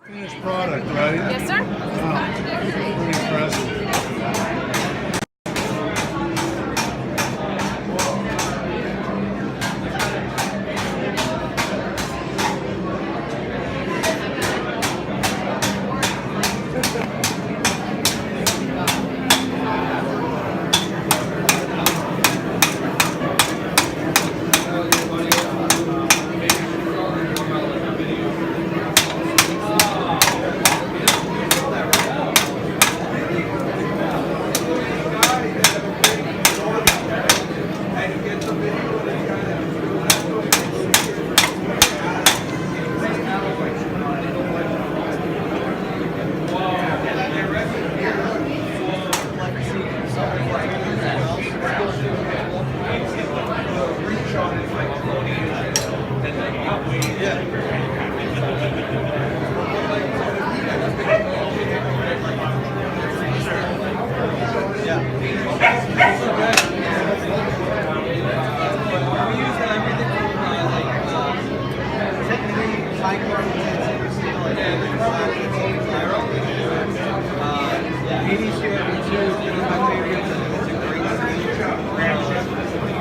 Finished product, right? Yes, sir. Wow. Pretty impressive.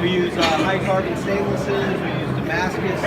We use high carbon stainlesses, we use Damascus,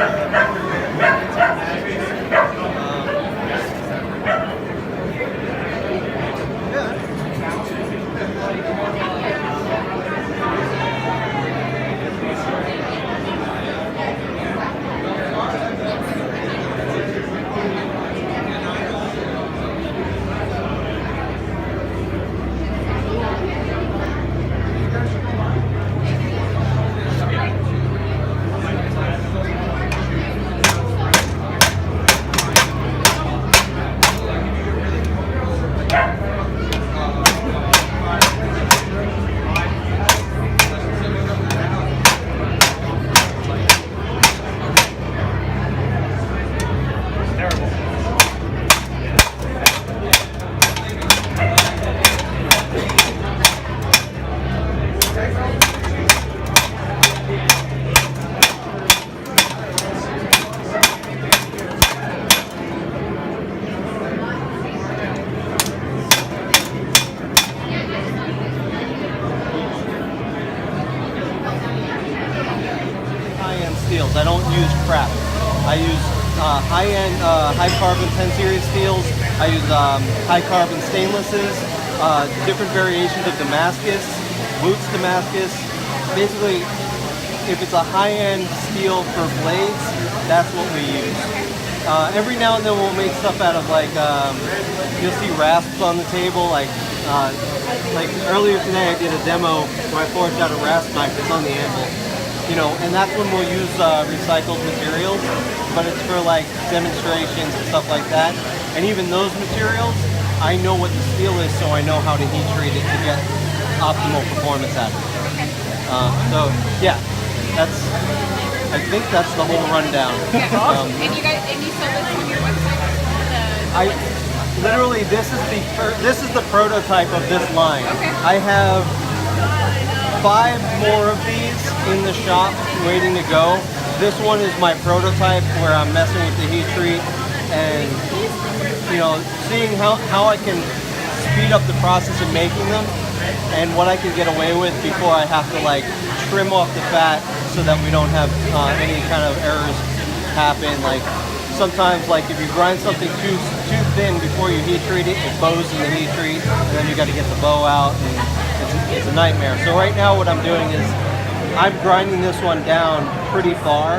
steels. I don't use crap. I use high-end, high-carbon 10 series steels. I use high-carbon stainlesses, different variations of Damascus, Boots Damascus. Basically, if it's a high-end steel for blades, that's what we use. Every now and then we'll make stuff out of like, you'll see rasps on the table. Like earlier today I did a demo where I forged out a rasp knife that's on the anvil. You know, and that's when we'll use recycled materials, but it's for like demonstrations and stuff like that. And even those materials, I know what the steel is, so I know how to heat treat it to get optimal performance out of it. So yeah, I think that's the whole rundown. Yeah. And you sell this on your website? Literally, this is the prototype of this line. Okay. I have 5 more of these in the shop waiting to go. This one is my prototype where I'm messing with the heat treat and, you know, seeing how I can speed up the process of making them and what I can get away with before I have to like trim off the fat so that we don't have any kind of errors happen. Like sometimes, like if you grind something too thin before you heat treat it, it bows in the heat treat, and then you got to get the bow out, and it's a nightmare. So right now, what I'm doing is I'm grinding this one down pretty far,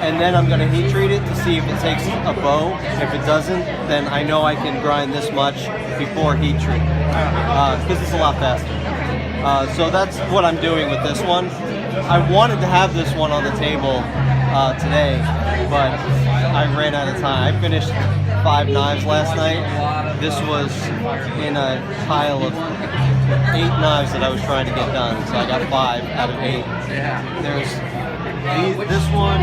and then I'm going to heat treat it to see if it takes a bow. If it doesn't, then I know I can grind this much before heat treat, because it's a lot faster. So that's what I'm doing with this one. I wanted to have this one on the table today, but I ran out of time. I finished 5 knives last night. This was in a pile of 8 knives that I was trying to get done, so I got 5 out of 8. There's this one,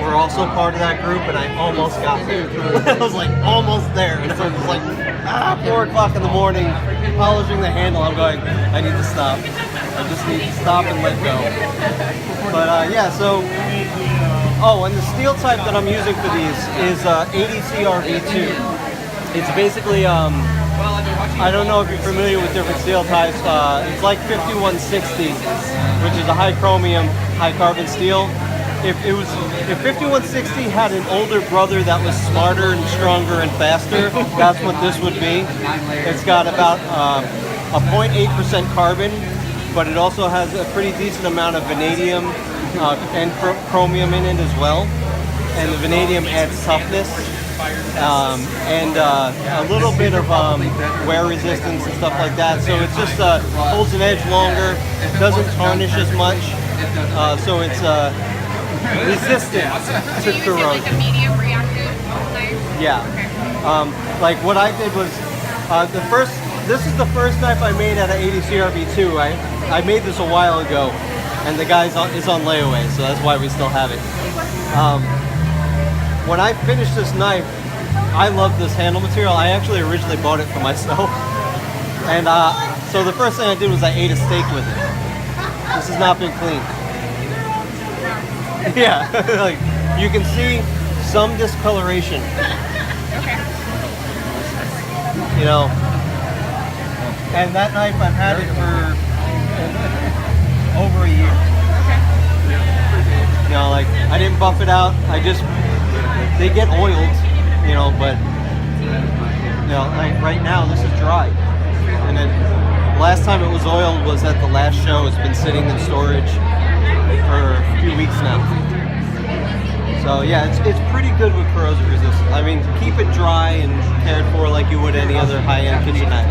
were also part of that group, and I almost got there. I was like almost there, and so it was like 4 o'clock in the morning, polishing the handle. I'm going, I need to stop. I just need to stop and let go. But yeah, so Oh, and the steel type that I'm using for these is 80CRV2. It's basically, I don't know if you're familiar with different steel types. It's like 5160, which is a high chromium, high carbon steel. If 5160 had an older brother that was smarter and stronger and faster, that's what this would be. It's got about a 0.8% carbon, but it also has a pretty decent amount of vanadium and chromium in it as well. And the vanadium adds toughness and a little bit of wear resistance and stuff like that. So it just holds an edge longer, doesn't tarnish as much, so it's resistant Do to you use it corrosion. like a medium reactive knife? Yeah. Like what I did was this is the first knife I made out of 80CRV2. I made this a while ago, and the guy is on layaway, so that's why we still have it. When I finished this knife, I love this handle material. I actually originally bought it for myself, and so the first thing I did was I ate a steak with it. This has not been cleaned. Yeah, like you can see some discoloration. Okay. You know, and that knife I've had it for over a year. Okay. You know, like I didn't buff it out. They get oiled, you know, but you know, like right now this is dry. And then last time it was oiled was at the last show. It's been sitting in storage for a few weeks now. So yeah, it's pretty good with corrosion resistance. I mean, keep it dry and cared for like you would any other high-end kitchen knife.